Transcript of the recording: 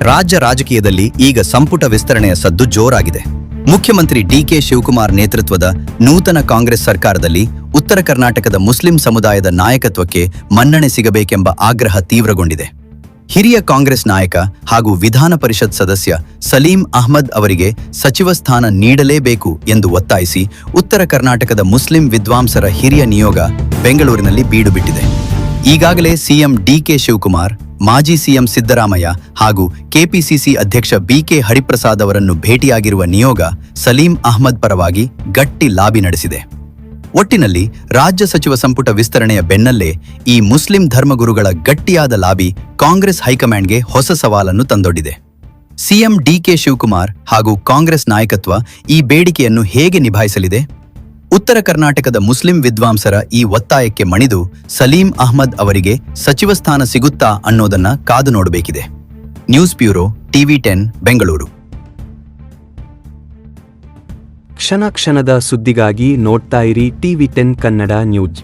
ರಾಜ್ಯ ರಾಜಕೀಯದಲ್ಲಿ ಈಗ ಸಂಪುಟ ವಿಸ್ತರಣೆಯ ಸದ್ದು ಜೋರಾಗಿದೆ. ಮುಖ್ಯಮಂತ್ರಿ ಡಿಕೆ ಶಿವಕುಮಾರ್ ನೇತೃತ್ವದ ನೂತನ ಕಾಂಗ್ರೆಸ್ ಸರ್ಕಾರದಲ್ಲಿ ಉತ್ತರ ಕರ್ನಾಟಕದ ಮುಸ್ಲಿಂ ಸಮುದಾಯದ ನಾಯಕತ್ವಕ್ಕೆ ಮನ್ನಣೆ ಸಿಗಬೇಕೆಂಬ ಆಗ್ರಹ ತೀವ್ರಗೊಂಡಿದೆ. ಹಿರಿಯ ಕಾಂಗ್ರೆಸ್ ನಾಯಕ ಹಾಗೂ ವಿಧಾನ ಪರಿಷತ್ ಸದಸ್ಯ ಸಲೀಂ ಅಹ್ಮದ್ ಅವರಿಗೆ ಸಚಿವ ಸ್ಥಾನ ನೀಡಲೇಬೇಕು ಎಂದು ಒತ್ತಾಯಿಸಿ ಉತ್ತರ ಕರ್ನಾಟಕದ ಮುಸ್ಲಿಂ ವಿದ್ವಾಂಸರ ಹಿರಿಯ ನಿಯೋಗ ಬೆಂಗಳೂರಿನಲ್ಲಿ ಬೀಡು ಬಿಟ್ಟಿದೆ. ಈಗಾಗಲೇ ಸಿಎಂ ಡಿಕೆ ಶಿವಕುಮಾರ್, ಮಾಜಿ ಸಿಎಂ ಸಿದ್ದರಾಮಯ್ಯ ಹಾಗೂ ಕೆಪಿಸಿಸಿ ಅಧ್ಯಕ್ಷ ಬಿಕೆ ಹರಿಪ್ರಸಾದ್ ಅವರನ್ನು ಭೇಟಿಯಾಗಿರುವ ನಿಯೋಗ ಸಲೀಂ ಅಹ್ಮದ್ ಪರವಾಗಿ ಗಟ್ಟಿ ಲಾಬಿ ನಡೆಸಿದೆ. ಒಟ್ಟಿನಲ್ಲಿ ರಾಜ್ಯ ಸಚಿವ ಸಂಪುಟ ವಿಸ್ತರಣೆಯ ಬೆನ್ನಲ್ಲೇ ಈ ಮುಸ್ಲಿಂ ಧರ್ಮಗುರುಗಳ ಗಟ್ಟಿಯಾದ ಲಾಬಿ ಕಾಂಗ್ರೆಸ್ ಹೈಕಮಾಂಡ್ಗೆ ಹೊಸ ಸವಾಲನ್ನು ತಂದೊಡ್ಡಿದೆ. ಸಿಎಂ ಡಿಕೆ ಶಿವಕುಮಾರ್ ಹಾಗೂ ಕಾಂಗ್ರೆಸ್ ನಾಯಕತ್ವ ಈ ಬೇಡಿಕೆಯನ್ನು ಹೇಗೆ ನಿಭಾಯಿಸಲಿದೆ? ಉತ್ತರ ಕರ್ನಾಟಕದ ಮುಸ್ಲಿಂ ವಿದ್ವಾಂಸರ ಈ ಒತ್ತಾಯಕ್ಕೆ ಮಣಿದು ಸಲೀಂ ಅಹ್ಮದ್ ಅವರಿಗೆ ಸಚಿವ ಸ್ಥಾನ ಸಿಗುತ್ತಾ ಅನ್ನೋದನ್ನ ಕಾದು ನೋಡಬೇಕಿದೆ. News bureau, TV10 Bengaluru. ಕ್ಷಣ ಕ್ಷಣದ ಸುದ್ದಿಗಾಗಿ ನೋಡ್ತಾ ಇರಿ TV10 ಕನ್ನಡ ನ್ಯೂಸ್.